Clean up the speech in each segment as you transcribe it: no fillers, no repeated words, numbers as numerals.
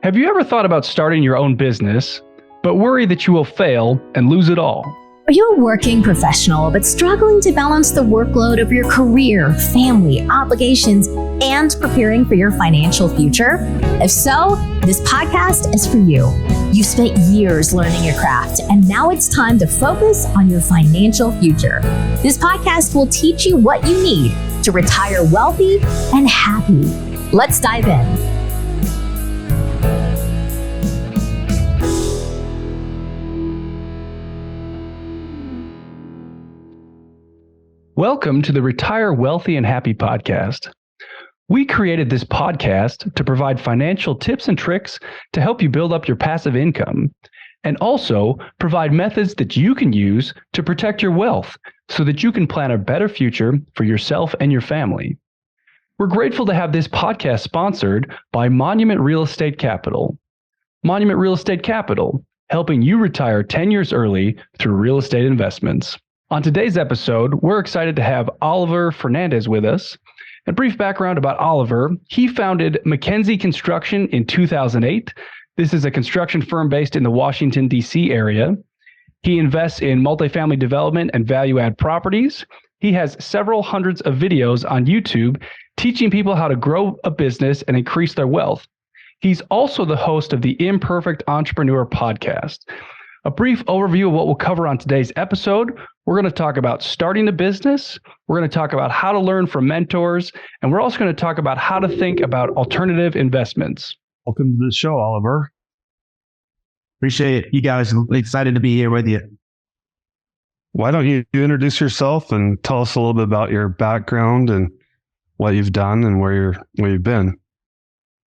Have you ever thought about starting your own business, but worry that you will fail and lose it all? Are you a working professional but struggling to balance the workload of your career, family, obligations, and preparing for your financial future? If so, this podcast is for you. You've spent years learning your craft, and now it's time to focus on your financial future. This podcast will teach you what you need to retire wealthy and happy. Let's dive in. Welcome to the Retire Wealthy and Happy podcast. We created this podcast to provide financial tips and tricks to help you build up your passive income, and also provide methods that you can use to protect your wealth so that you can plan a better future for yourself and your family. We're grateful to have this podcast sponsored by Monument Real Estate Capital. Monument Real Estate Capital, helping you retire 10 years early through real estate investments. On today's episode, we're excited to have Oliver Fernandez with us. A brief background about Oliver: he founded McKenzie Construction in 2008. This is a construction firm based in the Washington, D.C. area. He invests in multifamily development and value-add properties. He has several hundreds of videos on YouTube teaching people how to grow a business and increase their wealth. He's also the host of the Imperfect Entrepreneur podcast. A brief overview of what we'll cover on today's episode: we're going to talk about starting a business, we're going to talk about how to learn from mentors, and we're also going to talk about how to think about alternative investments. Welcome to the show, Oliver. Appreciate it. You guys, I'm excited to be here with you. Why don't you introduce yourself and tell us a little bit about your background and what you've done and where you've been?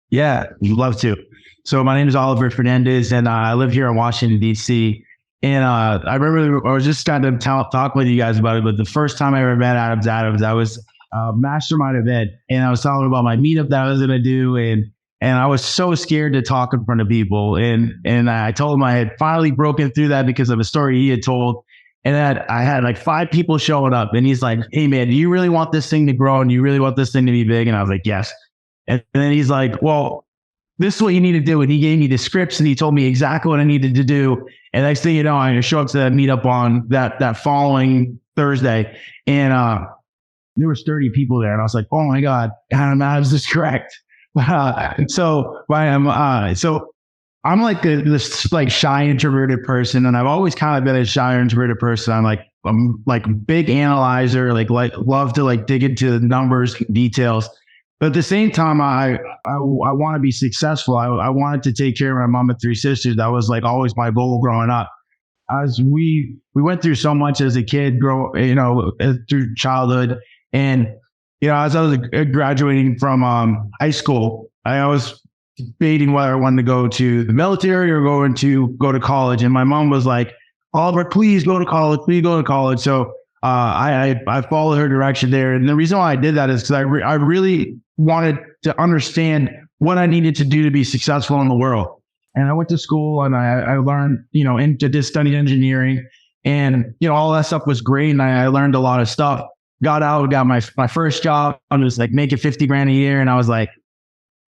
Yeah, I'd love to. So my name is Oliver Fernandez, and I live here in Washington, D.C. And I remember I was just trying to talk with you guys about it, but the first time I ever met Adams, I was a mastermind event, and I was talking about my meetup that I was going to do, and I was so scared to talk in front of people. And I told him I had finally broken through that because of a story he had told, and that I had like 5 people showing up, and he's like, "Hey man, do you really want this thing to grow, and do you really want this thing to be big?" And I was like, "Yes." And then he's like, "Well, this is what you need to do." And he gave me the scripts and he told me exactly what I needed to do. And next thing you know, I show up to that meetup on that following Thursday. And there was 30 people there. And I was like, oh my God, Adams is correct. So I'm like this like shy introverted person. And I've always kind of been a shy introverted person. I'm like a big analyzer, like love to like dig into the numbers and details. But at the same time, I want to be successful. I wanted to take care of my mom and 3 sisters. That was like always my goal growing up. As we went through so much as a kid, through childhood, and as I was graduating from high school, I was debating whether I wanted to go to the military or go to college. And my mom was like, "Oliver, please go to college. Please go to college." So I followed her direction there. And the reason why I did that is because I really wanted to understand what I needed to do to be successful in the world. And I went to school and I learned, studied engineering, and, all that stuff was great. And I learned a lot of stuff. Got out, got my first job. I was like making $50,000 a year. And I was like,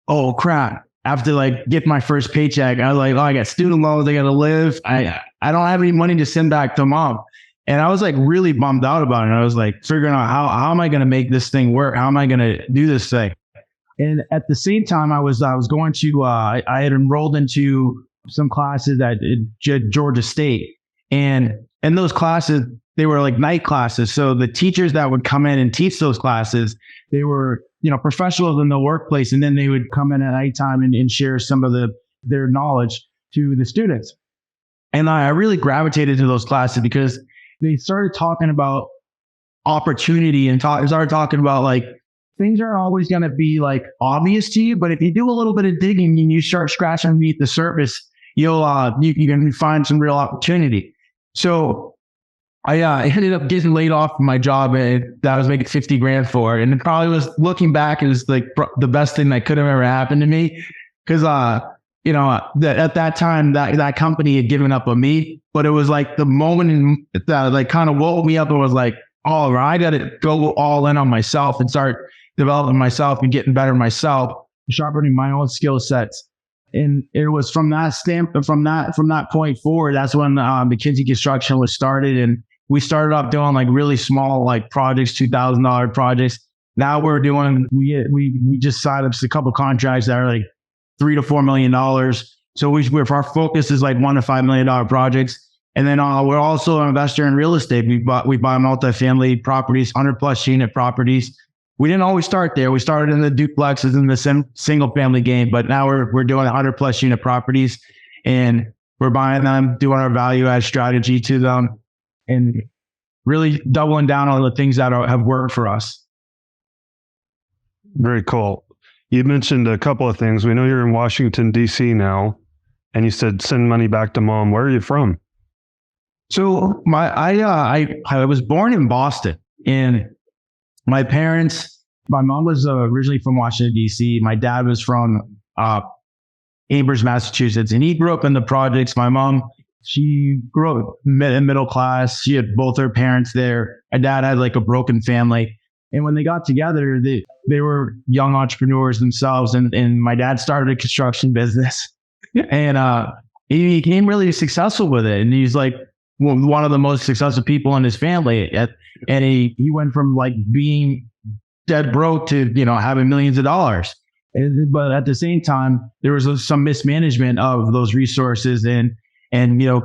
oh crap. After like get my first paycheck, I was like, oh, I got student loans. I got to live. I don't have any money to send back to mom. And I was like really bummed out about it. And I was like figuring out how am I going to make this thing work? How am I going to do this thing? And at the same time, I was going to, I had enrolled into some classes at Georgia State. And in those classes, they were like night classes. So the teachers that would come in and teach those classes, they were, professionals in the workplace. And then they would come in at nighttime and share some of their knowledge to the students. And I really gravitated to those classes because they started talking about opportunity and started talking about like things aren't always going to be like obvious to you, but if you do a little bit of digging and you start scratching underneath the surface, you're going to find some real opportunity. So I ended up getting laid off from my job that I was making $50,000 for, and it probably was, looking back, it was like the best thing that could have ever happened to me because at that time that company had given up on me, but it was like the moment that like kind of woke me up and was like, oh, I got to go all in on myself and start developing myself and getting better myself, sharpening my own skill sets. And it was from that point forward, that's when McKinsey Construction was started. And we started off doing like really small like projects, $2,000 projects. Now we just signed up a couple contracts that are like $3 to $4 million. So our focus is like $1 to $5 million projects. And then we're also an investor in real estate. We buy multifamily properties, 100+ unit properties. We didn't always start there. We started in the duplexes in the single family game, but now we're doing 100+ unit properties, and we're buying them, doing our value add strategy to them, and really doubling down on the things that have worked for us. Very cool. You mentioned a couple of things. We know you're in Washington, D.C. now, and you said send money back to mom. Where are you from? So I was born in Boston, and my mom was originally from Washington, D.C. My dad was from Amherst, Massachusetts, and he grew up in the projects. My mom, she grew up in middle class. She had both her parents there. My dad had like a broken family. And when they got together, they were young entrepreneurs themselves. And my dad started a construction business, and he became really successful with it. And he's like one of the most successful people in his family. And he went from like being dead broke to, having millions of dollars. But at the same time, there was some mismanagement of those resources and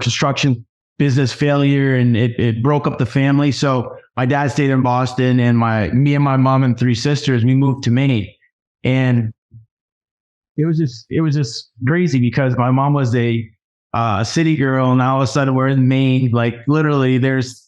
construction business failure, and it broke up the family. So my dad stayed in Boston, and me and my mom and 3 sisters, we moved to Maine. And it was just crazy because my mom was a city girl, and all of a sudden we're in Maine. Like literally there's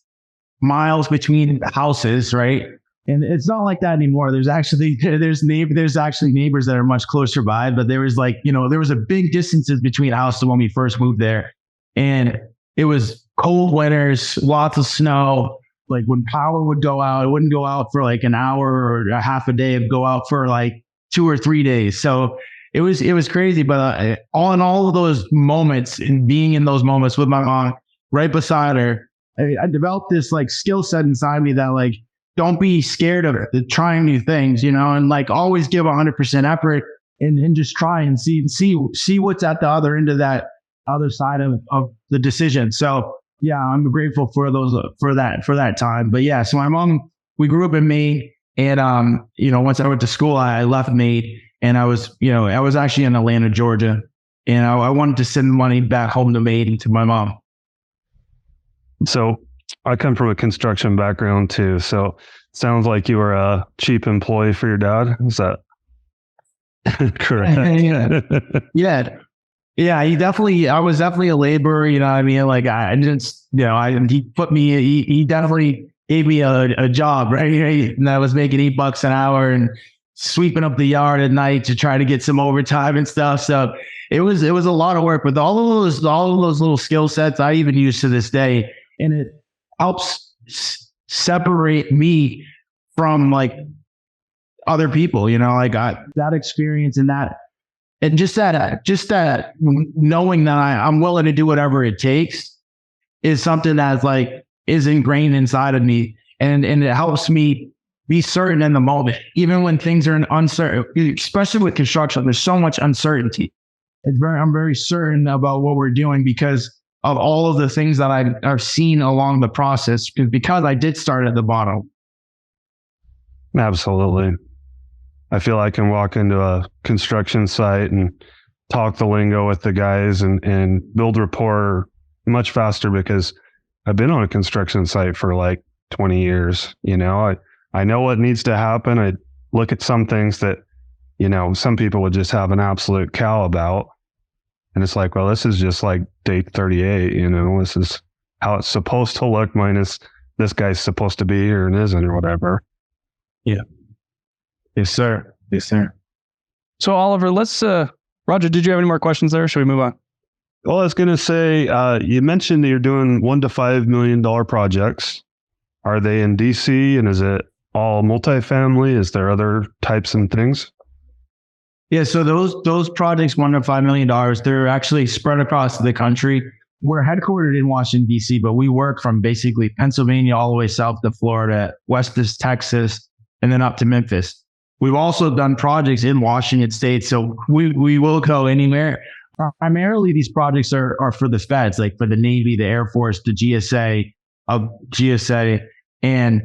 miles between houses, right? And it's not like that anymore. There's actually neighbors that are much closer by, but there was there was a big distances between houses when we first moved there. And it was cold winters, lots of snow. Like when power would go out, it wouldn't go out for like an hour or a half a day. It'd go out for like 2 or 3 days. So it was crazy. But all of those moments, and being in those moments with my mom right beside her, I developed this like skill set inside me that like, don't be scared of it, trying new things, and like always give 100% effort and just try and see what's at the other end of that other side of the decision. So yeah, I'm grateful for that time. But yeah, so my mom, we grew up in Maine, and once I went to school, I left Maine, and I was actually in Atlanta, Georgia, and I wanted to send money back home to Maine to my mom. So I come from a construction background too. So sounds like you were a cheap employee for your dad. Is that correct? Yeah. I was definitely a laborer. You know what I mean? Like he definitely gave me a job, right? And I was making $8 an hour and sweeping up the yard at night to try to get some overtime and stuff. So it was a lot of work, but all of those little skill sets I even use to this day. And it helps separate me from like other people, like that experience and just that knowing that I'm willing to do whatever it takes is something that's like is ingrained inside of me, and it helps me be certain in the moment, even when things are uncertain, especially with construction. There's so much uncertainty. I'm very certain about what we're doing because of all of the things that I've seen along the process, because I did start at the bottom. Absolutely. I feel I can walk into a construction site and talk the lingo with the guys and build rapport much faster because I've been on a construction site for like 20 years. I know what needs to happen. I look at some things that, some people would just have an absolute cow about. And it's like, well, this is just like day 38, this is how it's supposed to look minus this guy's supposed to be here and isn't or whatever. Yeah. Yes, sir. Yes, sir. So Oliver, Roger, did you have any more questions there? Should we move on? Well, I was going to say, you mentioned that you're doing $1 to $5 million projects. Are they in DC, and is it all multifamily? Is there other types and things? Yeah, so those projects, $1 to $5 million, they're actually spread across the country. We're headquartered in Washington, D.C., but we work from basically Pennsylvania all the way south to Florida, west to Texas, and then up to Memphis. we've also done projects in Washington State. So we will go anywhere. Primarily, these projects are for the feds, like for the Navy, the Air Force, the GSA. And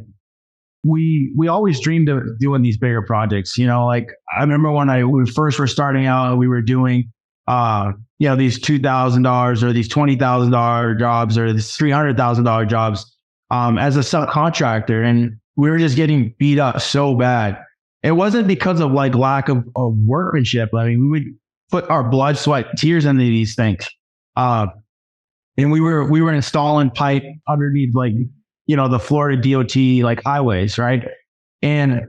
we always dreamed of doing these bigger projects. Like I remember when we first were starting out, we were doing, these $2,000 or these $20,000 jobs or these $300,000 jobs as a subcontractor. And we were just getting beat up so bad. It wasn't because of like lack of workmanship. I mean, we would put our blood, sweat, tears into these things. And we were installing pipe underneath the Florida DOT like highways, right? And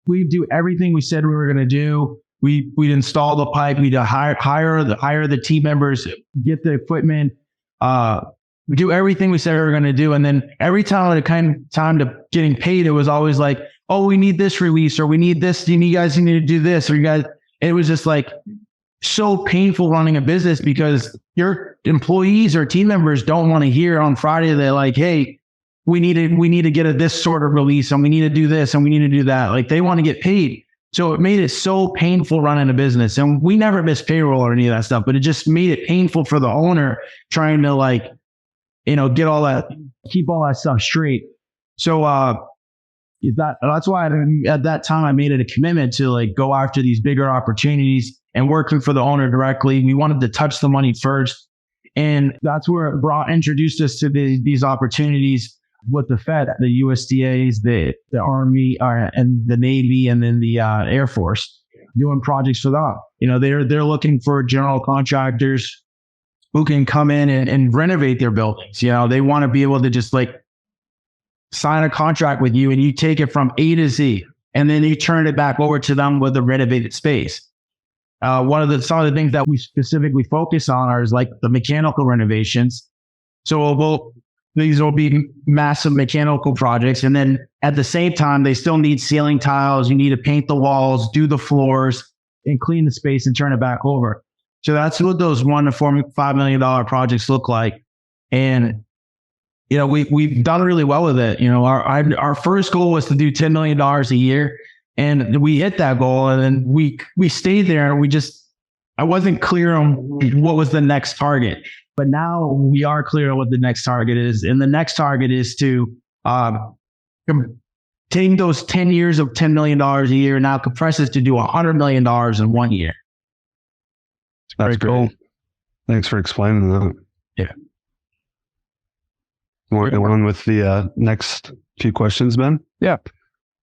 we do everything we said we were going to do. We'd install the pipe. We'd hire the team members, get the equipment. We do everything we said we were going to do. And then every time it came time to getting paid, it was always like, oh, we need this release, or we need this. You guys need to do this, or you guys. It was just like so painful running a business because your employees or team members don't want to hear on Friday. They're like, hey, we need to get this sort of release, and we need to do this, and we need to do that. Like they want to get paid. So it made it so painful running a business. And we never missed payroll or any of that stuff, but it just made it painful for the owner trying to keep all that stuff straight. So that's why at that time I made it a commitment to go after these bigger opportunities and working for the owner directly. We wanted to touch the money first. And that's where it introduced us to these opportunities with the Fed, the USDAs, the Army, and the Navy, and then the Air Force, doing projects for them. They're looking for general contractors who can come in and renovate their buildings. They want to be able to just sign a contract with you, and you take it from A to Z, and then you turn it back over to them with a renovated space. Some of the things that we specifically focus on is the mechanical renovations. So these will be massive mechanical projects. And then at the same time, they still need ceiling tiles. You need to paint the walls, do the floors, and clean the space and turn it back over. So that's what those $1 to $5 million projects look like. And, we've done really well with it. Our first goal was to do $10 million a year. And we hit that goal. And then we stayed there, and I wasn't clear on what was the next target. But now we are clear on what the next target is. And the next target is to take those 10 years of $10 million a year and now compress it to do $100 million in 1 year. That's cool. Thanks for explaining that. Yeah. Going on with the next few questions, Ben? Yeah.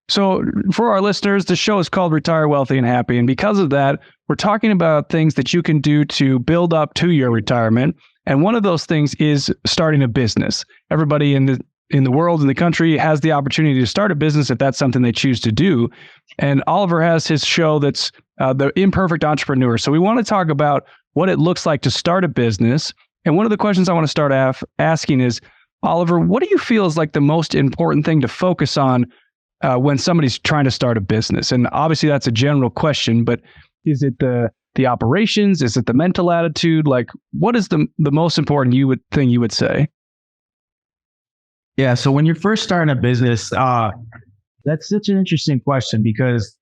So for our listeners, the show is called Retire Wealthy and Happy. And because of that, we're talking about things that you can do to build up to your retirement. And one of those things is starting a business. Everybody in the world, in the country, has the opportunity to start a business if that's something they choose to do. And Oliver has his show that's The Imperfect Entrepreneur. So we want to talk about what it looks like to start a business. And one of the questions I want to start asking is, Oliver, what do you feel is the most important thing to focus on when somebody's trying to start a business? And obviously that's a general question, but is it the operations? Is it the mental attitude? What is the most important thing you would say? Yeah. So when you're first starting a business, that's such an interesting question because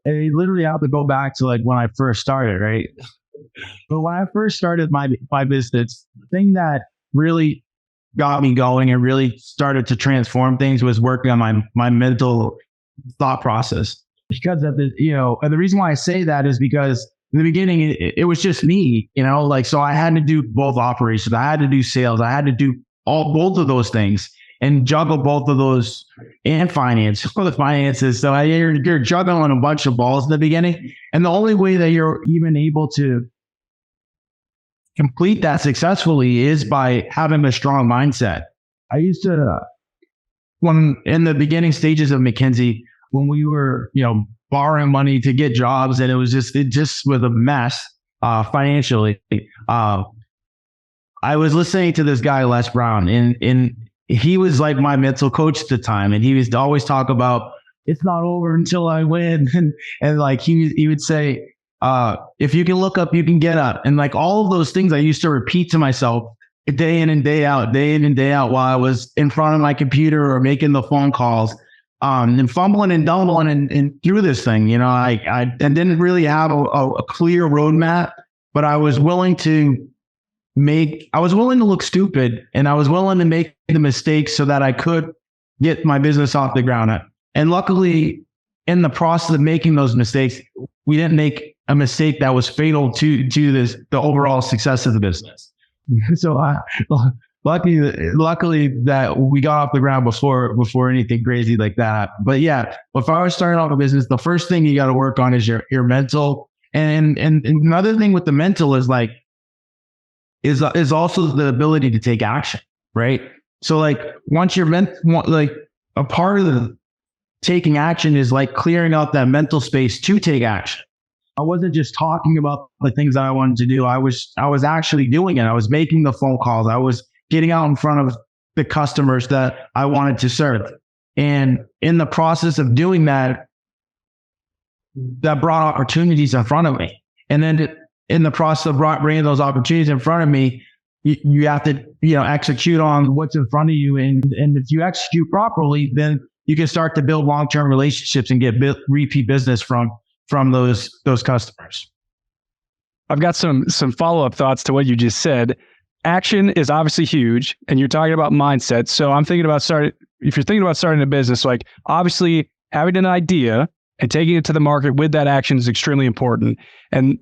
I literally have to go back to when I first started, right? But when I first started my business, the thing that really got me going and really started to transform things was working on my mental thought process. Because of and the reason why I say that is because in the beginning, it was just me, so I had to do both operations. I had to do sales. I had to do both of those things and juggle both of those and finance for the finances. So you're juggling a bunch of balls in the beginning. And the only way that you're even able to complete that successfully is by having a strong mindset. I used to, when in the beginning stages of McKinsey, when we were, borrowing money to get jobs, and it just was a mess financially. I was listening to this guy, Les Brown, and he was my mental coach at the time, and he was always talk about it's not over until I win, and he would say, if you can look up, you can get up, and all of those things I used to repeat to myself day in and day out while I was in front of my computer or making the phone calls. and fumbling and dumbling and through this thing. I didn't really have a clear roadmap, but I was willing to look stupid, and I was willing to make the mistakes so that I could get my business off the ground. And luckily, in the process of making those mistakes, we didn't make a mistake that was fatal to the overall success of the business. So luckily that we got off the ground before anything crazy like that. But yeah, if I was starting off a business, the first thing you got to work on is your mental. And another thing with the mental is also the ability to take action, right? So once you're a part of the taking action is clearing out that mental space to take action. I wasn't just talking about the things that I wanted to do. I was actually doing it. I was making the phone calls. I was getting out in front of the customers that I wanted to serve. And in the process of doing that, that brought opportunities in front of me. And then in the process of bringing those opportunities in front of me, you have to, execute on what's in front of you. And if you execute properly, then you can start to build long-term relationships and get repeat business from those customers. I've got some follow-up thoughts to what you just said. Action is obviously huge, and you're talking about mindset. So I'm thinking about if you're thinking about starting a business, obviously having an idea and taking it to the market with that action is extremely important. And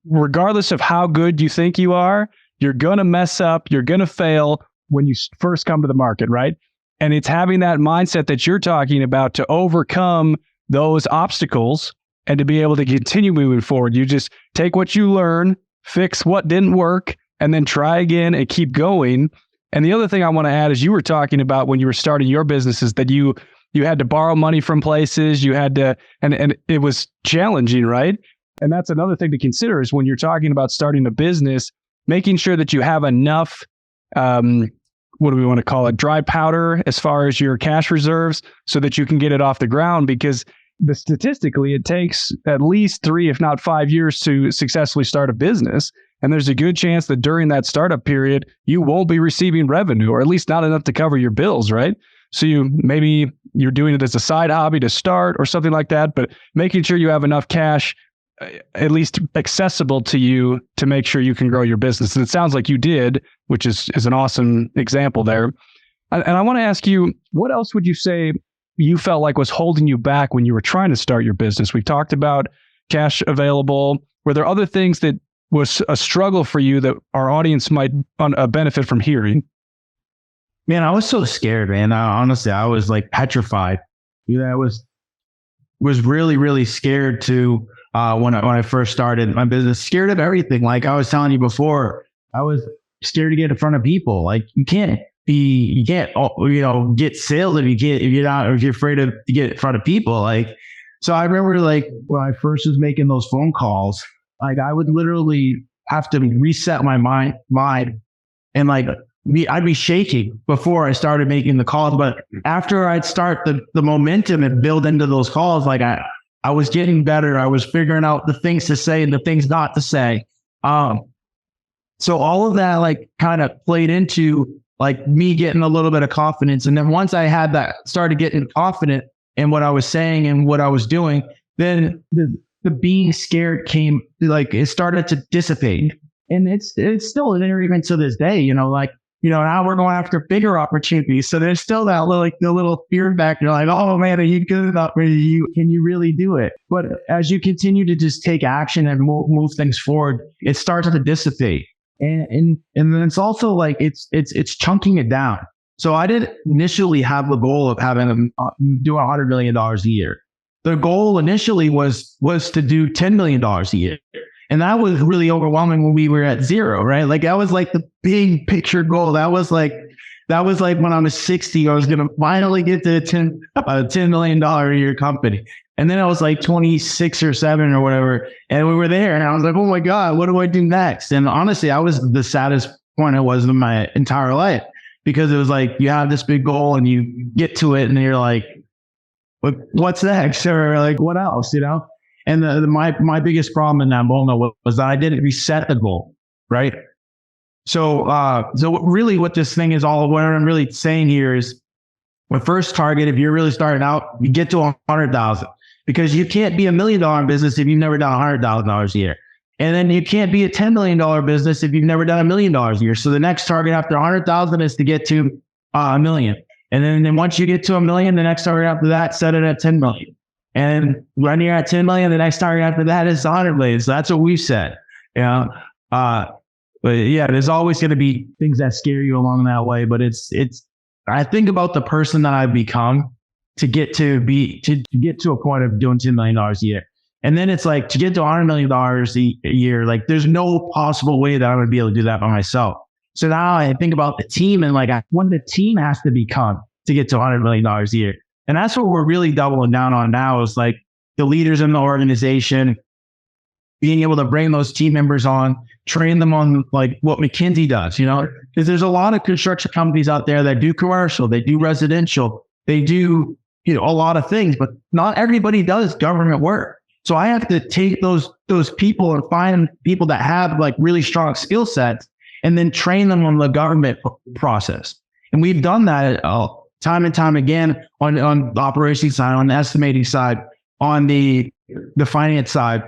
regardless of how good you think you are, you're going to mess up, you're going to fail when you first come to the market, right? And it's having that mindset that you're talking about to overcome those obstacles and to be able to continue moving forward. You just take what you learn, fix what didn't work, and then try again and keep going. And the other thing I want to add is you were talking about when you were starting your business is that you had to borrow money from places, you had to, and it was challenging, right? And that's another thing to consider is when you're talking about starting a business, making sure that you have enough, what do we want to call it, dry powder as far as your cash reserves so that you can get it off the ground, because statistically it takes at least 3, if not 5 years to successfully start a business. And there's a good chance that during that startup period, you won't be receiving revenue, or at least not enough to cover your bills, right? So maybe you're doing it as a side hobby to start or something like that, but making sure you have enough cash at least accessible to you to make sure you can grow your business. And it sounds like you did, which is an awesome example there. And I want to ask you, what else would you say you felt like was holding you back when you were trying to start your business? We talked about cash available. Were there other things that was a struggle for you that our audience might benefit from hearing? Man, I was so scared, man. Honestly, I was petrified. I was really, really scared to when I first started my business, scared of everything. Like I was telling you before, I was scared to get in front of people. You can't get sales if you're afraid to get in front of people. So I remember when I first was making those phone calls, I would literally have to reset my mind and I'd be shaking before I started making the calls. But after I'd start the momentum and build into those calls, I was getting better. I was figuring out the things to say and the things not to say. So all of that kind of played into me getting a little bit of confidence. And then once I had that, started getting confident in what I was saying and what I was doing, then the being scared came, it started to dissipate. And it's still there even to this day, now we're going after bigger opportunities. So there's still that little fear factor, oh man, are you good enough? Can you really do it? But as you continue to just take action and move things forward, it starts to dissipate. And then it's also it's chunking it down. So I didn't initially have the goal of having do $100 million a year. The goal initially was to do $10 million a year. And that was really overwhelming when we were at zero, right? That was the big picture goal. That was when I was 60, I was going to finally get to a $10 million a year company. And then I was 26 or 7 or whatever. And we were there and I was oh my God, what do I do next? And honestly, I was the saddest point I was in my entire life, because it was you have this big goal and you get to it and you're what's next? Or what else, And my biggest problem in that moment was that I didn't reset the goal, right? So really what this thing is what I'm really saying here is My first target, if you're really starting out, you get to 100,000, because you can't be $1 million business if you've never done $100,000 a year. And then you can't be a $10 million business if you've never done $1 million a year. So the next target after 100,000 is to get to a million. And then once you get to $1 million, the next target after that, set it at 10 million. And when you're at 10 million, the next target after that is 100 million. So that's what we've said. You know, but yeah, there's always going to be things that scare you along that way. But I think about the person that I've become to get to a point of doing $10 million a year. And then it's like, to get to $100 million a year, like there's no possible way that I'm going to be able to do that by myself. So now I think about the team and like what the team has to become to get to $100 million a year. And that's what we're really doubling down on now, is like the leaders in the organization, being able to bring those team members on, train them on like what McKinsey does, you know, because there's a lot of construction companies out there that do commercial, they do residential, they do, you know, a lot of things, but not everybody does government work. So I have to take those people and find people that have like really strong skill sets and then train them on the government process. And we've done that time and time again on the operations side, on the estimating side, on the finance side.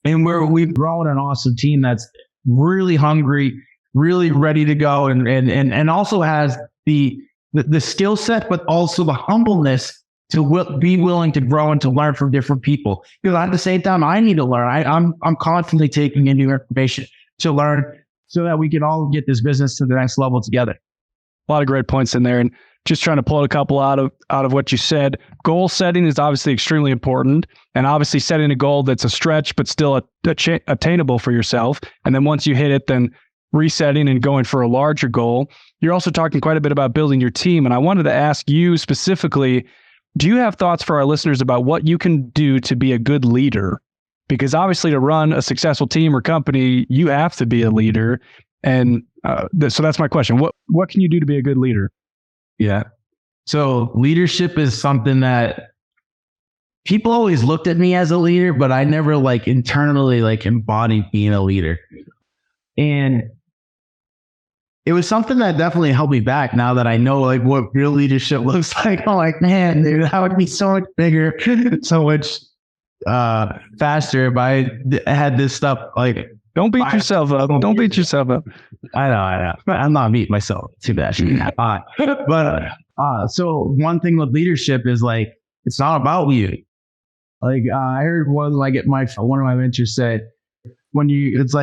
And we've grown an awesome team that's really hungry, really ready to go, and also has the skill set, but also the humbleness to be willing to grow and to learn from different people. Because at the same time, I need to learn. I'm constantly taking in new information to learn so that we can all get this business to the next level together. A lot of great points in there. And just trying to pull a couple out of what you said. Goal setting is obviously extremely important, and obviously setting a goal that's a stretch but still attainable for yourself. And then once you hit it, then resetting and going for a larger goal. You're also talking quite a bit about building your team. And I wanted to ask you specifically, do you have thoughts for our listeners about what you can do to be a good leader? Because obviously to run a successful team or company, you have to be a leader. And so that's my question. What can you do to be a good leader? Yeah. So leadership is something that people always looked at me as a leader, but I never like internally like embodied being a leader. And it was something that definitely held me back. Now that I know like what real leadership looks like, I'm like, man, dude, that would be so much bigger, so much faster if I had this stuff. Like, don't beat yourself up. Don't beat yourself up. I know. I'm not beating myself too bad. So one thing with leadership is like, it's not about you. Like I heard one of my mentors said, when you have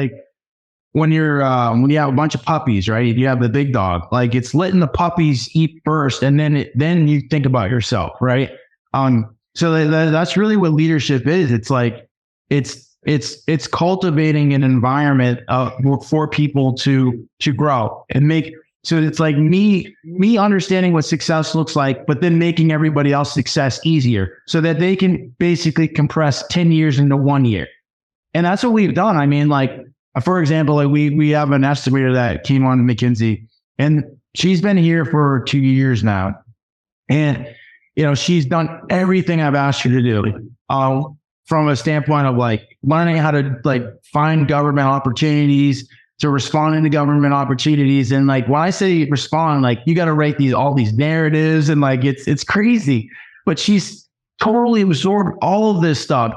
a bunch of puppies, right? You have the big dog, like it's letting the puppies eat first, and then you think about yourself, right? So that's really what leadership is. It's like it's cultivating an environment for people to grow and make. So it's like me understanding what success looks like, but then making everybody else's success easier so that they can basically compress 10 years into 1 year. And that's what we've done. I mean, like, for example, like we have an estimator that came on McKinsey, and she's been here for 2 years now. And, you know, she's done everything I've asked her to do, from a standpoint of like learning how to like find government opportunities, to responding to government opportunities. And like, when I say respond, like you got to write all these narratives, and like, it's crazy, but she's totally absorbed all of this stuff.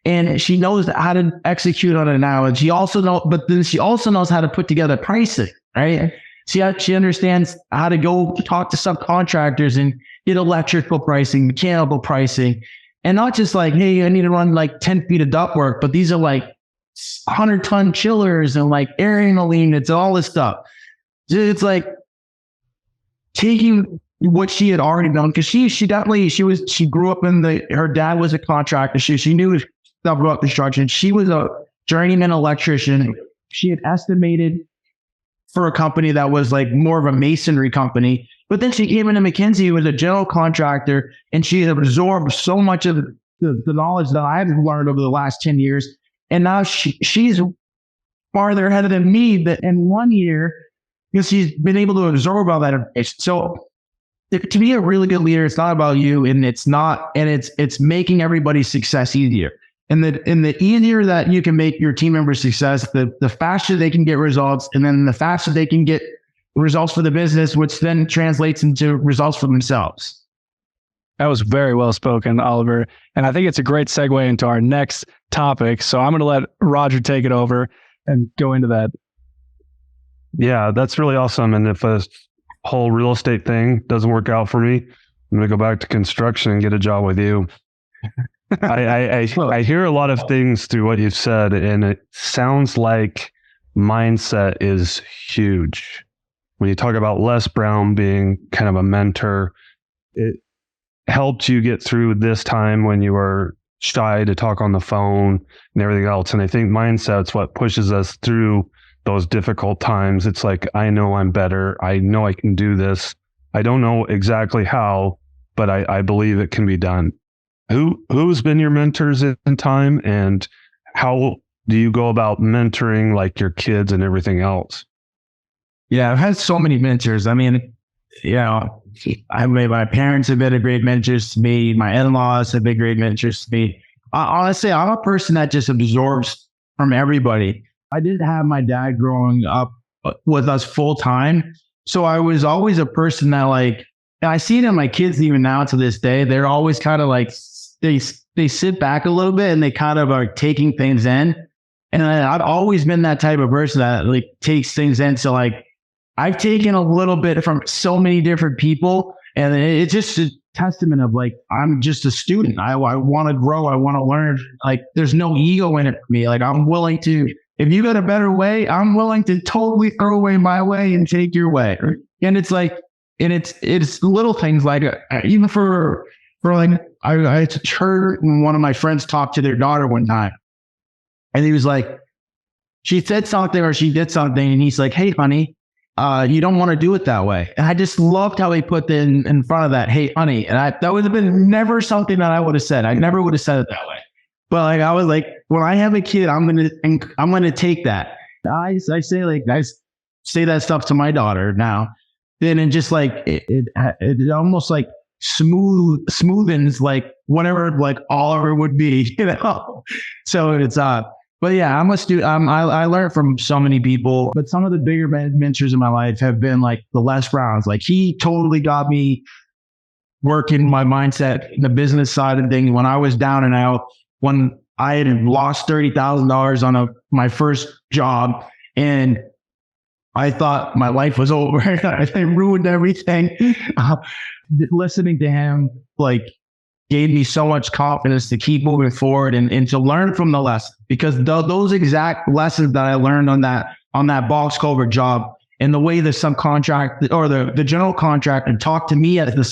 And she knows how to execute on it now. And she also knows how to put together pricing, right? She understands how to go talk to subcontractors and get electrical pricing, mechanical pricing, and not just like, hey, I need to run like 10 feet of ductwork, but these are like 100-ton chillers and like air handling units and all this stuff. It's like taking what she had already done, because she grew up her dad was a contractor. She knew stuff about construction. She was a journeyman electrician. She had estimated for a company that was like more of a masonry company. But then she came into McKinsey, who was a general contractor, and she had absorbed so much of the knowledge that I've learned over the last 10 years. And now she's farther ahead than me in 1 year, because she's been able to absorb all that information. So to be a really good leader, it's not about you, and it's making everybody's success easier. And the easier that you can make your team members' success, the faster they can get results, and then the faster they can get results for the business, which then translates into results for themselves. That was very well spoken, Oliver. And I think it's a great segue into our next topic. So I'm going to let Roger take it over and go into that. Yeah, that's really awesome. And if a whole real estate thing doesn't work out for me, I'm going to go back to construction and get a job with you. I hear a lot of things through what you've said, and it sounds like mindset is huge. When you talk about Les Brown being kind of a mentor, it helped you get through this time when you were shy to talk on the phone and everything else. And I think mindset's what pushes us through those difficult times. It's like, I know I'm better. I know I can do this. I don't know exactly how, but I believe it can be done. Who's been your mentors in time, and how do you go about mentoring like your kids and everything else? Yeah, I've had so many mentors. I mean, my parents have been great mentors to me. My in-laws have been great mentors to me. Honestly, I'm a person that just absorbs from everybody. I didn't have my dad growing up with us full time. So I was always a person that and I see it in my kids even now to this day, they're always kind of they sit back a little bit and they kind of are taking things in. And I've always been that type of person that takes things in. So I've taken a little bit from so many different people, and it's just a testament of I'm just a student. I want to grow. I want to learn. There's no ego in it for me. I'm willing to, if you got a better way, I'm willing to totally throw away my way and take your way. And it's it's little things even for I heard one of my friends talk to their daughter one time, and he was she said something or she did something, and he's like, "Hey, honey, you don't want to do it that way." And I just loved how he put in front of that, "Hey, honey." And that would have been never something that I would have said. I never would have said it that way. But I was when I have a kid, I'm gonna take that. I say I say that stuff to my daughter now. Then and just it almost smoothens whatever Oliver would be, So it's but yeah, I'm a student. I learned from so many people, but some of the bigger mentors in my life have been the Les Browns. He totally got me working my mindset, the business side of things. When I was down and out, when I had lost $30,000 on my first job, and I thought my life was over. I ruined everything. Listening to him gave me so much confidence to keep moving forward and to learn from the lesson, because those exact lessons that I learned on that box culvert job, and the way the subcontractor or the general contractor talked to me as the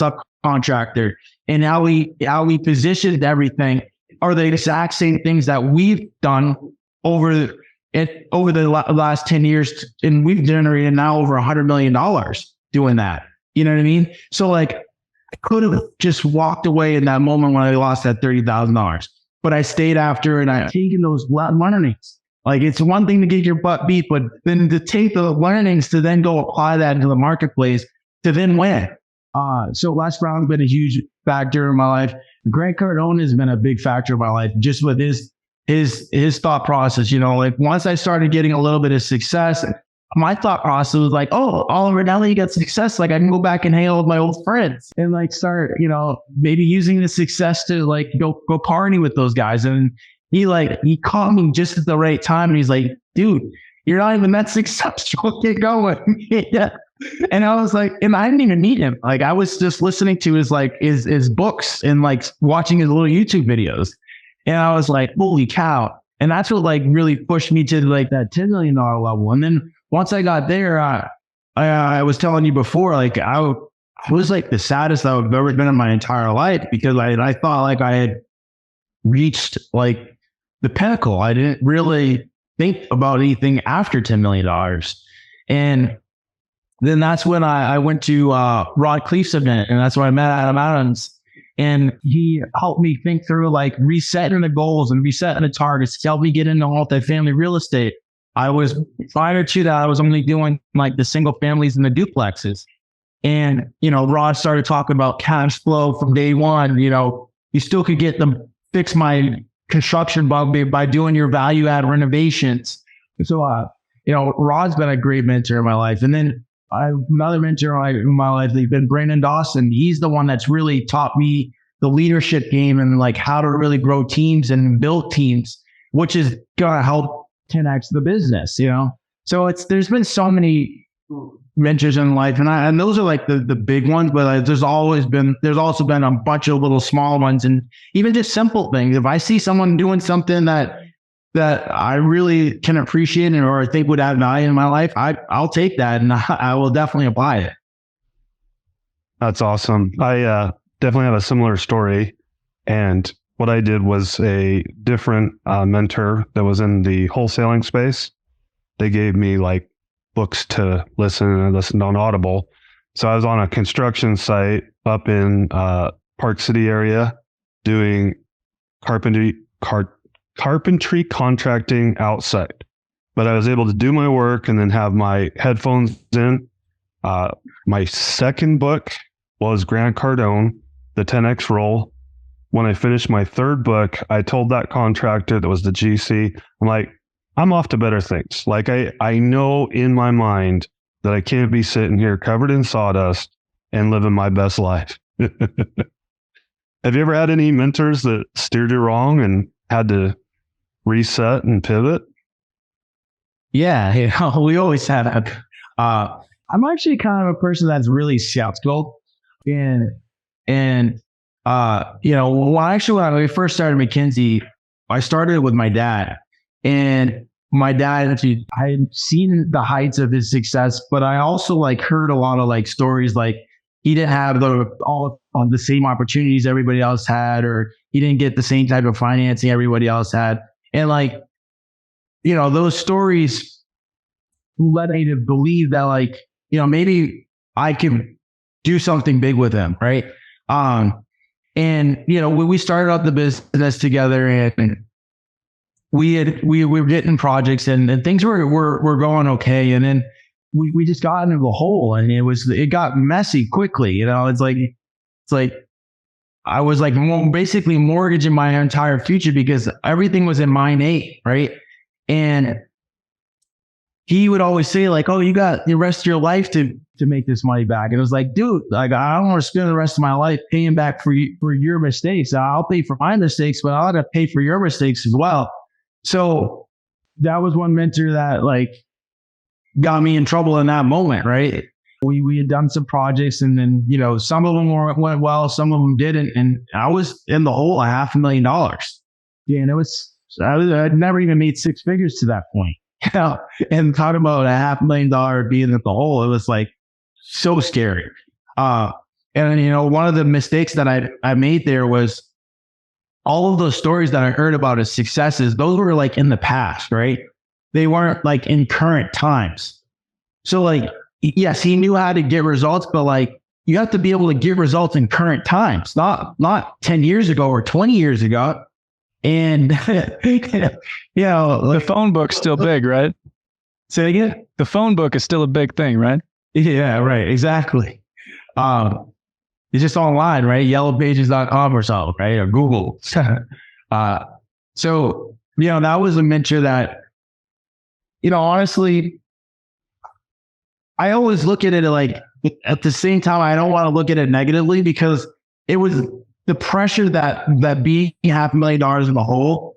subcontractor, and how we positioned everything, are the exact same things that we've done over the last 10 years. And we've generated now over $100 million doing that. You know what I mean? So I could have just walked away in that moment when I lost that $30,000, but I stayed after, and I've taken those learnings. It's one thing to get your butt beat, but then to take the learnings to then go apply that into the marketplace to then win. So Les Brown's been a huge factor in my life. Grant Cardone has been a big factor in my life, just with his thought process. Once I started getting a little bit of success, my thought process was oh, Oliver, now that you got success, I can go back and hang out with my old friends and start, maybe using the success to go party with those guys. And he caught me just at the right time. And he's like, "Dude, you're not even that successful. Get going." Yeah. And I was and I didn't even meet him. I was just listening to his books and watching his little YouTube videos. And I was holy cow. And that's what really pushed me to that $10 million level. And then once I got there, I was telling you before, I was the saddest I've ever been in my entire life, because I thought I had reached the pinnacle. I didn't really think about anything after $10 million. And then that's when I went to Rod Cleef's event, and that's when I met Adam Adams. And he helped me think through resetting the goals and resetting the targets to help me get into multifamily real estate. I was, prior to that, I was only doing the single families and the duplexes. And, Rod started talking about cash flow from day one. You still could fix my construction bug by doing your value add renovations. So, Rod's been a great mentor in my life. And then another mentor in my life, they've been Brandon Dawson. He's the one that's really taught me the leadership game and like how to really grow teams and build teams, which is going to help 10x the business, you know? So there's been so many mentors in life, and those are like the big ones, but there's also been a bunch of little small ones, and even just simple things. If I see someone doing something that I really can appreciate or I think would add value in my life, I'll take that and I will definitely apply it. That's awesome. I definitely have a similar story, and what I did was a different mentor that was in the wholesaling space. They gave me like books to listen, and I listened on Audible. So I was on a construction site up in Park City area doing carpentry contracting outside. But I was able to do my work and then have my headphones in. My second book was Grant Cardone, the 10X Rule. When I finished my third book, I told that contractor that was the GC, I'm like, I'm off to better things. Like I know in my mind that I can't be sitting here covered in sawdust and living my best life. Have you ever had any mentors that steered you wrong and had to reset and pivot? Yeah, we always have. I'm actually kind of a person that's really skeptical, and when we first started McKinsey, I started with my dad. And my dad, actually, I had seen the heights of his success, but I also like heard a lot of like stories like he didn't have all the same opportunities everybody else had, or he didn't get the same type of financing everybody else had. And like, you know, those stories led me to believe that like, you know, maybe I could do something big with him, right? And you know, when we started out the business together, and we were getting projects and things were going okay. And then we just got into the hole, and it got messy quickly. You know, it's like I was like basically mortgaging my entire future because everything was in my name. Right. And he would always say like, oh, you got the rest of your life to make this money back. And it was like, dude, like, I don't want to spend the rest of my life paying back for your mistakes. I'll pay for my mistakes, but I'll have to pay for your mistakes as well. So that was one mentor that like got me in trouble in that moment, right? We had done some projects, and then, you know, some of them went well, some of them didn't. And I was in the hole $500,000. Yeah, and I'd never even made six figures to that point. You know, and talking about $500,000 being in the hole, it was like so scary. And you know, one of the mistakes that I made there was all of those stories that I heard about his successes, those were like in the past, right? They weren't like in current times. So like, yes, he knew how to get results, but like, you have to be able to get results in current times, not 10 years ago or 20 years ago. And, you know, the phone book's still big, right? Say again? The phone book is still a big thing, right? Yeah, right. Exactly. It's just online, right? Yellowpages.com or something, right? Or Google. So, you know, that was a mentor that, you know, honestly, I always look at it like, at the same time, I don't want to look at it negatively, because it was the pressure that being $500,000 in the hole,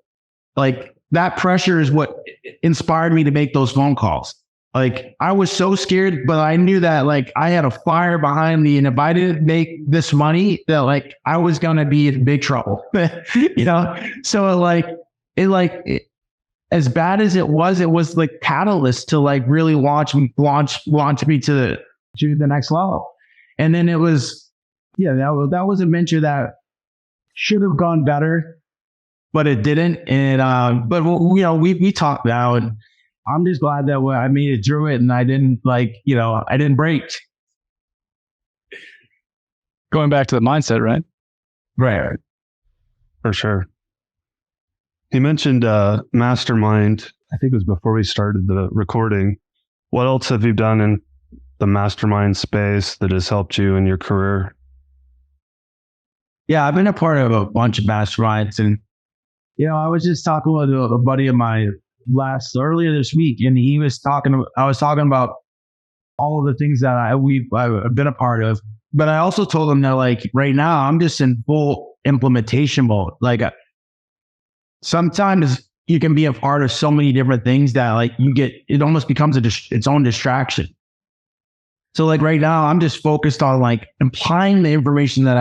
like that pressure is what inspired me to make those phone calls. Like I was so scared, but I knew that like I had a fire behind me, and if I didn't make this money, that like I was going to be in big trouble, you know? So as bad as it was like catalyst to like really launch me to the next level. And then it was, yeah, that was a venture that should have gone better, but it didn't. And, but you know, we talked now, and I'm just glad that I made it through it, and I didn't I didn't break. Going back to the mindset, right? Right. For sure. He mentioned mastermind. I think it was before we started the recording. What else have you done in the mastermind space that has helped you in your career? Yeah, I've been a part of a bunch of masterminds, and you know, I was just talking with a buddy of mine earlier this week, and I was talking about all of the things that I've been a part of. But I also told them that like right now I'm just in full implementation mode. Like sometimes you can be a part of so many different things that like it almost becomes its own distraction. So like right now I'm just focused on like applying the information that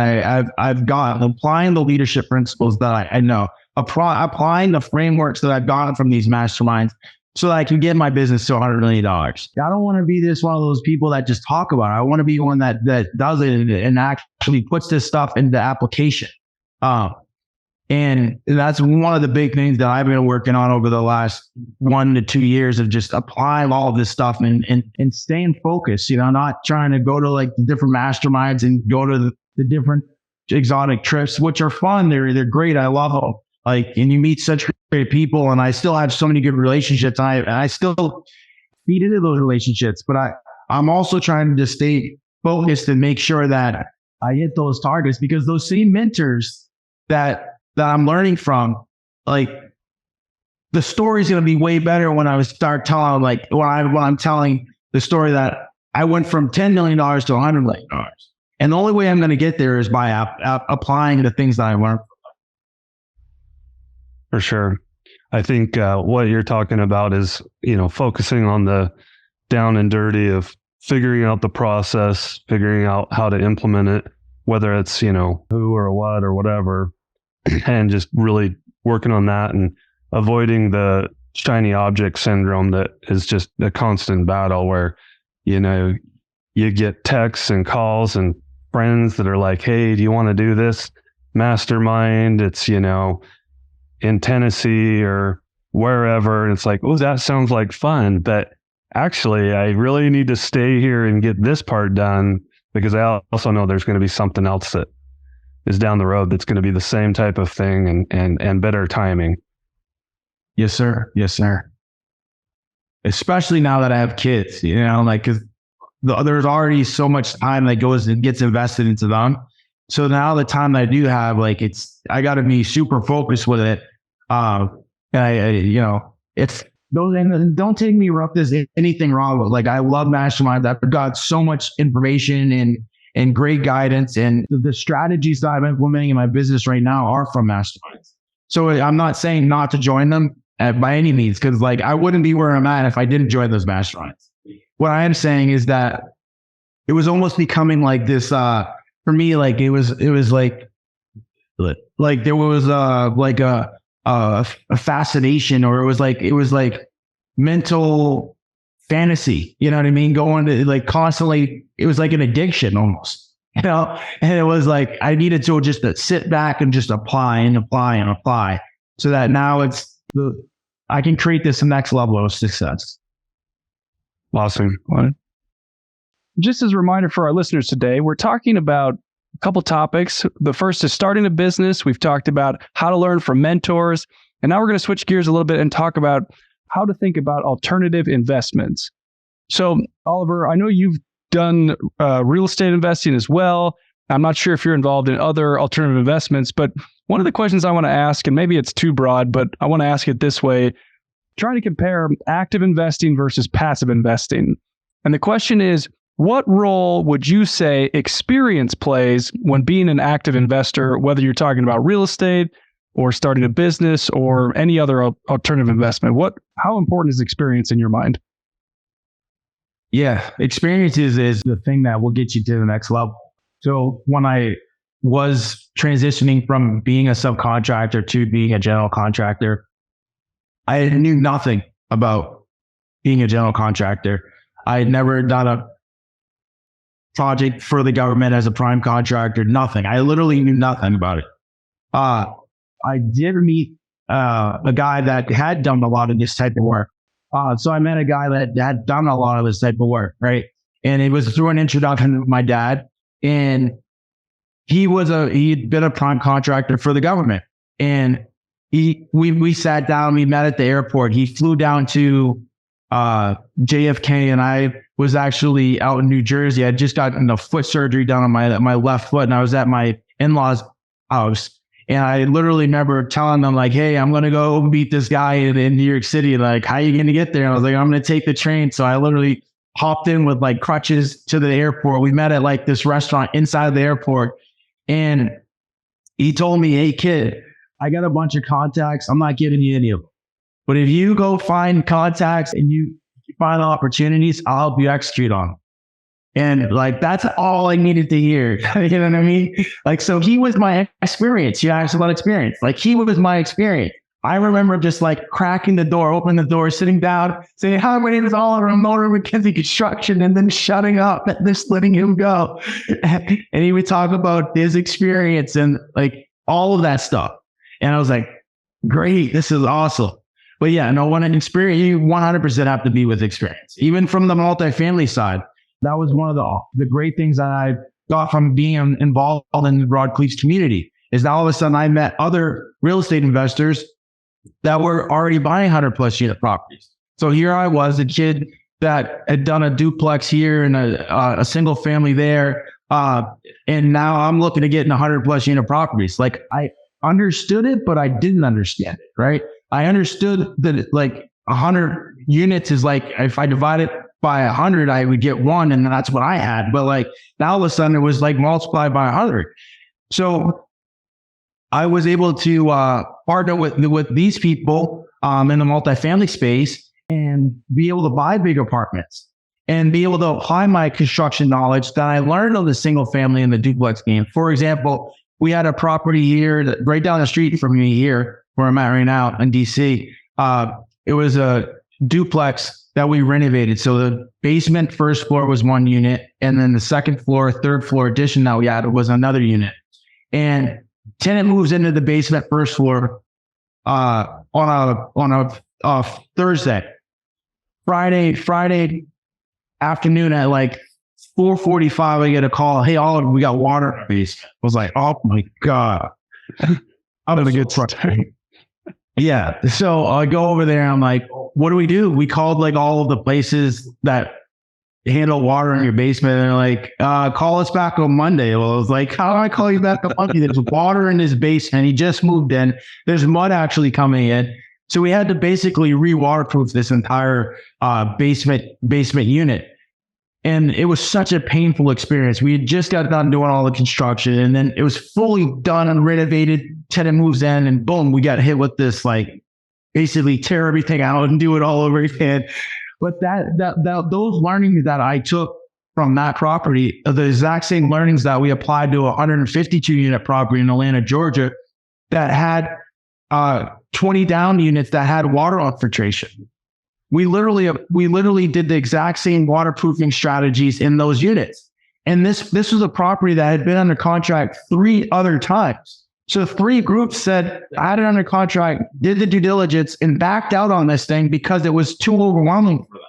I've got, applying the leadership principles that I know, applying the frameworks that I've gotten from these masterminds so that I can get my business to $100 million. I don't want to be one of those people that just talk about it. I want to be one that does it and actually puts this stuff into application. And that's one of the big things that I've been working on over the last 1 to 2 years of just applying all of this stuff and staying focused, not trying to go to like the different masterminds and go to the different exotic trips, which are fun. They're great. I love them. And you meet such great people, and I still have so many good relationships. And I still feed into those relationships, but I'm also trying to just stay focused and make sure that I hit those targets, because those same mentors that I'm learning from, like the story's going to be way better when I start telling, like when I'm telling the story that I went from $10 million to $100 million. And the only way I'm going to get there is by applying the things that I learned. For sure. I think what you're talking about is, focusing on the down and dirty of figuring out the process, figuring out how to implement it, whether it's, who or what or whatever, and just really working on that and avoiding the shiny object syndrome that is just a constant battle where, you get texts and calls and friends that are like, hey, do you want to do this mastermind? It's, in Tennessee or wherever. And it's like, oh, that sounds like fun. But actually, I really need to stay here and get this part done, because I also know there's going to be something else that is down the road that's going to be the same type of thing and better timing. Yes, sir. Yes, sir. Especially now that I have kids, because there's already so much time that goes and gets invested into them. So now the time that I do have, I got to be super focused with it. It's don't take me if there's anything wrong with, I love masterminds. I've got so much information and great guidance, and the strategies that I'm implementing in my business right now are from masterminds. So I'm not saying not to join them by any means, because I wouldn't be where I'm at if I didn't join those masterminds. What I am saying is that it was almost becoming like this, for me, it was there was a fascination, or it was like mental fantasy, you know what I mean? Going to constantly, it was like an addiction almost, and it was like, I needed to just sit back and just apply and apply and apply, so that now I can create this next level of success. Awesome. Just as a reminder for our listeners today, we're talking about a couple topics. The first is starting a business. We've talked about how to learn from mentors. And now we're going to switch gears a little bit and talk about how to think about alternative investments. So, Oliver, I know you've done real estate investing as well. I'm not sure if you're involved in other alternative investments, but one of the questions I want to ask, and maybe it's too broad, but I want to ask it this way, trying to compare active investing versus passive investing. And the question is, what role would you say experience plays when being an active investor, whether you're talking about real estate or starting a business or any other alternative investment? How important is experience in your mind? Yeah, experience is the thing that will get you to the next level. So when I was transitioning from being a subcontractor to being a general contractor, I knew nothing about being a general contractor. I had never done a project for the government as a prime contractor, nothing. I literally knew nothing about it. I did meet a guy that had done a lot of this type of work. So I met a guy that had done a lot of this type of work, right? And it was through an introduction of my dad. And he'd been a prime contractor for the government. And we sat down, we met at the airport. He flew down to JFK, and I was actually out in New Jersey. I just gotten a foot surgery done on my left foot, and I was at my in-laws' house. And I literally remember telling them, hey, I'm going to go meet this guy in New York City. How are you going to get there? And I was like, I'm going to take the train. So I literally hopped in with like crutches to the airport. We met at like this restaurant inside of the airport. And he told me, hey, kid, I got a bunch of contacts. I'm not giving you any of them. But if you go find contacts and you find opportunities, I'll help you execute on them. And like, that's all I needed to hear. You know what I mean? Like, so he was my experience. You asked about experience. Like, he was my experience. I remember just like cracking the door, opening the door, sitting down, saying, hi, my name is Oliver, I'm owner of McKinsey Construction, and then shutting up and just letting him go. And he would talk about his experience and like all of that stuff. And I was like, great, this is awesome. But yeah, no, when an experience, you 100% have to be with experience. Even from the multifamily side, that was one of the great things that I got from being involved in the Broadcleaves community, is now all of a sudden I met other real estate investors that were already buying 100+ unit properties. So here I was, a kid that had done a duplex here and a single family there. And now I'm looking to get in 100+ unit properties. Like, I understood it, but I didn't understand it, right? I understood that like 100 units is like, if I divide it by 100, I would get one, and that's what I had. But like now all of a sudden it was like multiplied by 100. So I was able to partner with these people in the multifamily space and be able to buy big apartments and be able to apply my construction knowledge that I learned on the single family and the duplex game. For example, we had a property here right down the street from me here, where I'm at right now in DC. It was a duplex that we renovated. So the basement first floor was one unit, and then the second floor, third floor addition that we had was another unit. And tenant moves into the basement first floor on a Thursday. Friday afternoon at like 4:45, I get a call. Hey, Oliver, we got water in our basement. I was like, oh my God. I'm going to get frustrated. Yeah. So I go over there. I'm like, what do? We called like all of the places that handle water in your basement. And they're like, call us back on Monday. Well, I was like, how do I call you back on Monday? There's water in his basement. He just moved in. There's mud actually coming in. So we had to basically re-waterproof this entire basement unit. And it was such a painful experience. We had just got done doing all the construction, and then it was fully done and renovated. Tenant moves in, and boom, we got hit with this, like, basically tear everything out and do it all over again. But those learnings that I took from that property are the exact same learnings that we applied to a 152 unit property in Atlanta, Georgia, that had 20 down units that had water infiltration. We literally did the exact same waterproofing strategies in those units. And this was a property that had been under contract 3 other times. So 3 groups said, I had it under contract, did the due diligence, and backed out on this thing because it was too overwhelming for them.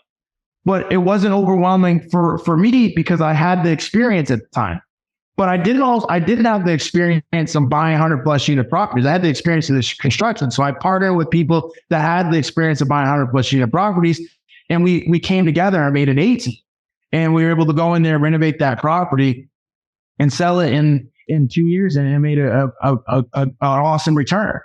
But it wasn't overwhelming for me because I had the experience at the time. But I didn't have the experience of buying 100+ unit properties. I had the experience of this construction. So I partnered with people that had the experience of buying 100+ unit properties. And we came together and made an 18. And we were able to go in there, renovate that property, and sell it in 2 years, and it made an awesome return.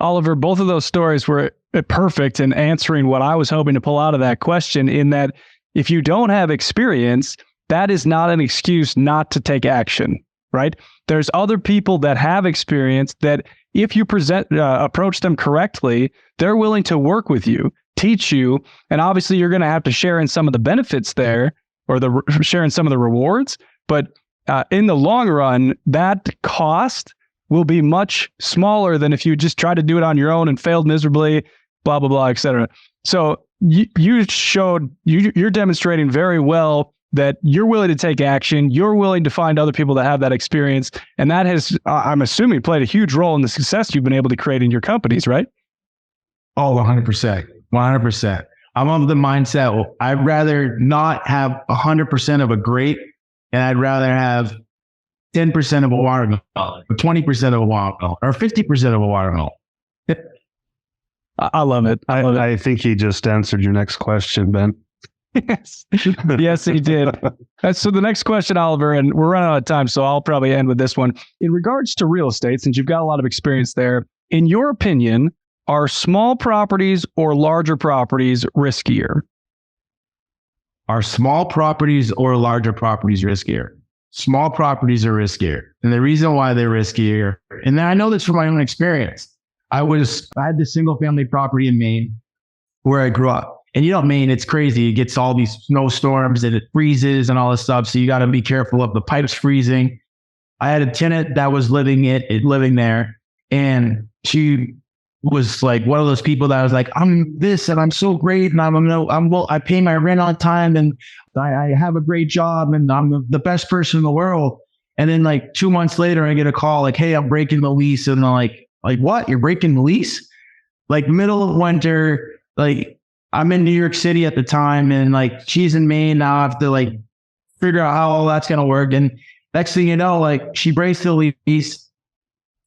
Oliver, both of those stories were perfect in answering what I was hoping to pull out of that question, in that if you don't have experience, that is not an excuse not to take action, right? There's other people that have experience that if you approach them correctly, they're willing to work with you, teach you, and obviously you're going to have to share in some of the benefits there, or share in some of the rewards. But in the long run, that cost will be much smaller than if you just try to do it on your own and failed miserably, blah, blah, blah, et cetera. So you're demonstrating very well that you're willing to take action. You're willing to find other people that have that experience. And that has, I'm assuming, played a huge role in the success you've been able to create in your companies, right? Oh, 100%. 100%. I'm of the mindset, I'd rather not have 100% of a grape, and I'd rather have 10% of a watermelon, or 20% of a watermelon, or 50% of a watermelon. I love it. I think he just answered your next question, Ben. Yes. Yes, he did. So the next question, Oliver, and we're running out of time, so I'll probably end with this one. In regards to real estate, since you've got a lot of experience there, in your opinion, are small properties or larger properties riskier? Are small properties or larger properties riskier? Small properties are riskier. And the reason why they're riskier, and I know this from my own experience. I had this single family property in Maine where I grew up. And Maine, it's crazy. It gets all these snowstorms and it freezes and all this stuff. So you got to be careful of the pipes freezing. I had a tenant that was living there, and she was like one of those people that was like, I'm this and I'm so great and I pay my rent on time and I have a great job and I'm the best person in the world. And then like 2 months later, I get a call like, hey, I'm breaking the lease. And I'm like what? You're breaking the lease? Like middle of winter, like I'm in New York City at the time, and like she's in Maine now. I have to like figure out how all that's gonna work. And next thing you know, like she breaks the lease.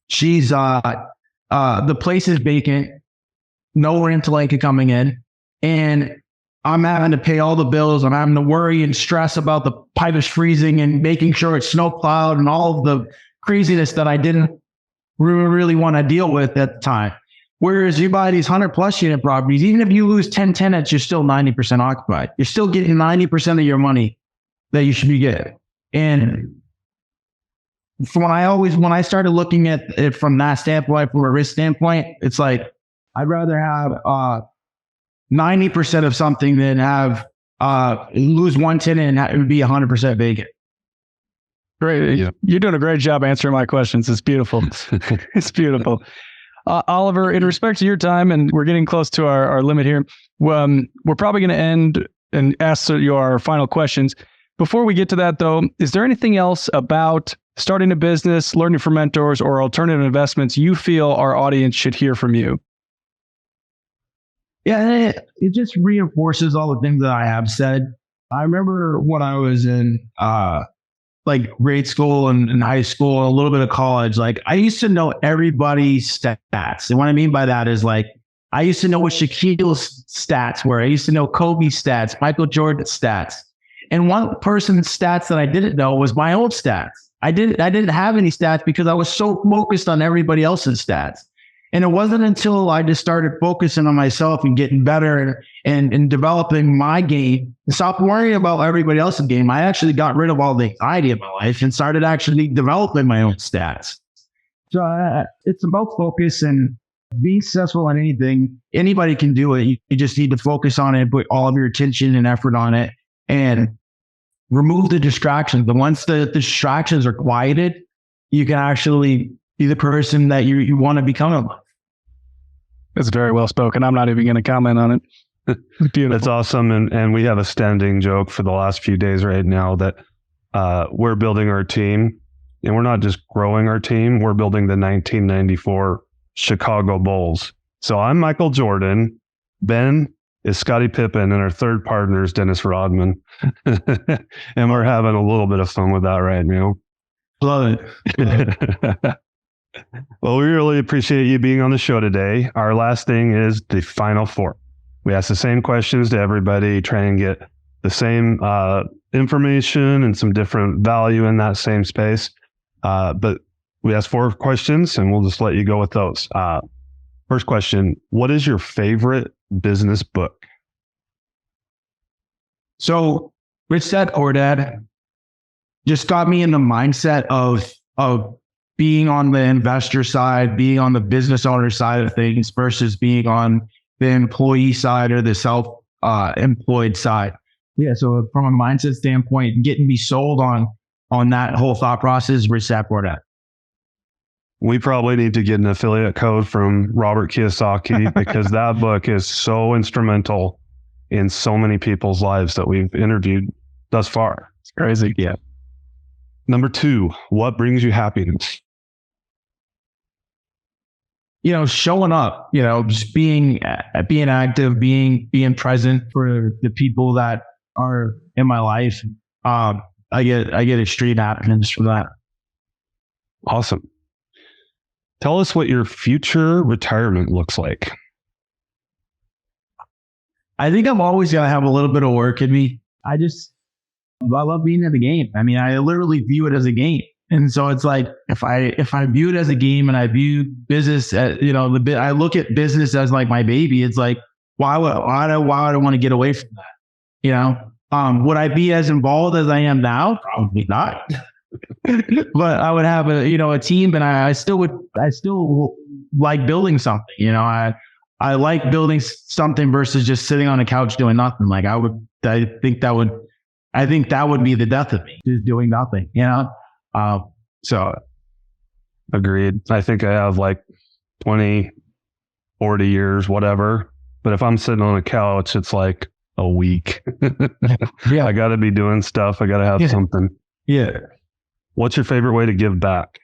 She's the place is vacant, no rental income coming in, and I'm having to pay all the bills. I'm having to worry and stress about the pipes freezing and making sure it's snow plowed and all of the craziness that I didn't really want to deal with at the time. Whereas you buy these 100+ unit properties, even if you lose 10 tenants, you're still 90% occupied. You're still getting 90% of your money that you should be getting. And when I started looking at it from that standpoint, from a risk standpoint, it's like, I'd rather have 90% of something than have lose one tenant and it would be 100% vacant. Great. Yeah. You're doing a great job answering my questions. It's beautiful. It's beautiful. Oliver, in respect to your time, and we're getting close to our limit here, we're probably going to end and ask your final questions. Before we get to that, though, is there anything else about starting a business, learning from mentors, or alternative investments you feel our audience should hear from you? Yeah, it just reinforces all the things that I have said. I remember when I was in like grade school and high school, a little bit of college, like I used to know everybody's stats. And what I mean by that is like, I used to know what Shaquille's stats were. I used to know Kobe's stats, Michael Jordan's stats. And one person's stats that I didn't know was my own stats. I didn't have any stats because I was so focused on everybody else's stats. And it wasn't until I just started focusing on myself and getting better and developing my game and stopped worrying about everybody else's game. I actually got rid of all the anxiety in my life and started actually developing my own stats. So it's about focus and being successful on anything. Anybody can do it. You just need to focus on it, put all of your attention and effort on it, and remove the distractions. But once the distractions are quieted, you can actually be the person that you want to become. That's very well spoken. I'm not even going to comment on it. It's beautiful. That's awesome. And we have a standing joke for the last few days right now that we're building our team, and we're not just growing our team. We're building the 1994 Chicago Bulls. So I'm Michael Jordan. Ben is Scottie Pippen, and our third partner is Dennis Rodman. And we're having a little bit of fun with that right now. Love it. Well, we really appreciate you being on the show today. Our last thing is the final four. We ask the same questions to everybody, try and get the same information and some different value in that same space. But we ask 4 questions, and we'll just let you go with those. First question, what is your favorite business book? So Rich Dad Poor Dad just got me in the mindset of being on the investor side, being on the business owner side of things versus being on the employee side or the self-employed side. Yeah. So from a mindset standpoint, getting me sold on that whole thought process, Rich Dad Poor Dad. We probably need to get an affiliate code from Robert Kiyosaki because that book is so instrumental in so many people's lives that we've interviewed thus far. It's crazy. Yeah. Number 2, what brings you happiness? Showing up, just being active, being present for the people that are in my life. I get extreme happiness from that. Awesome. Tell us what your future retirement looks like. I think I'm always going to have a little bit of work in me. I love being in the game. I mean, I literally view it as a game. And so it's like, if I view it as a game and I view business as, I look at business as like my baby, it's like, why would I want to get away from that? Would I be as involved as I am now? Probably not. But I would have a team, and I still like building something. I like building something versus just sitting on a couch doing nothing. Like I think that would be the death of me, just doing nothing, So Agreed. I think I have like 20, 40 years, whatever. But if I'm sitting on a couch, it's like a week. Yeah. I got to be doing stuff. I got to have something. Yeah. What's your favorite way to give back?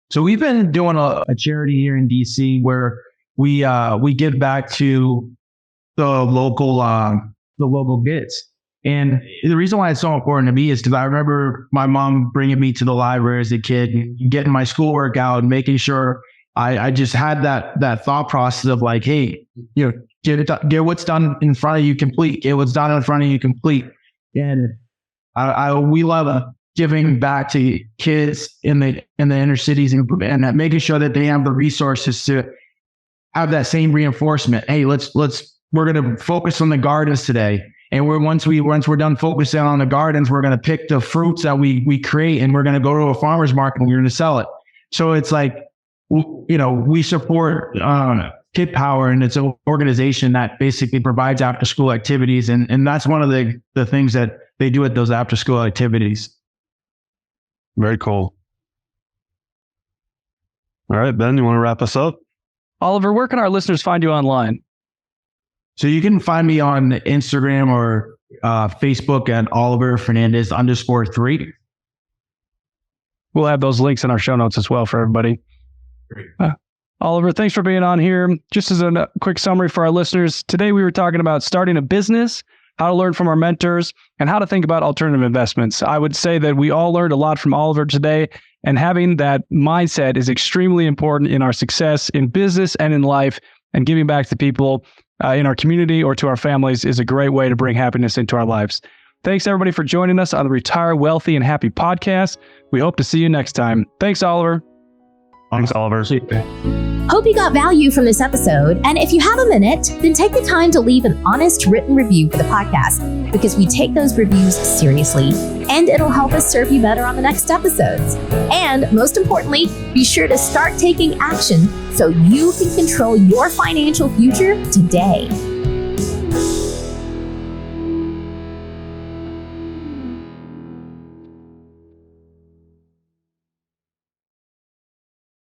So we've been doing a charity here in DC where we give back to the local kids. And the reason why it's so important to me is because I remember my mom bringing me to the library as a kid, getting my schoolwork out, and making sure I just had that thought process of like, hey, get what's done in front of you complete. Get what's done in front of you complete. And we love giving back to kids in the inner cities and making sure that they have the resources to have that same reinforcement. Hey, we're going to focus on the gardens today. And once we're done focusing on the gardens, we're going to pick the fruits that we create, and we're going to go to a farmer's market and we're going to sell it. So it's like, we support Kid Power, and it's an organization that basically provides after school activities. And that's one of the things that they do at those after school activities. Very cool. All right, Ben, you want to wrap us up? Oliver, where can our listeners find you online? So you can find me on Instagram or Facebook at Oliver Fernandez _3. We'll have those links in our show notes as well for everybody. Oliver, thanks for being on here. Just as a quick summary for our listeners, today we were talking about starting a business, how to learn from our mentors, and how to think about alternative investments. I would say that we all learned a lot from Oliver today, and having that mindset is extremely important in our success in business and in life, and giving back to people in our community or to our families is a great way to bring happiness into our lives. Thanks everybody for joining us on the Retire Wealthy and Happy podcast. We hope to see you next time. Thanks, Oliver. Thanks, Oliver. Hope you got value from this episode. And if you have a minute, then take the time to leave an honest written review for the podcast, because we take those reviews seriously and it'll help us serve you better on the next episodes. And most importantly, be sure to start taking action so you can control your financial future today.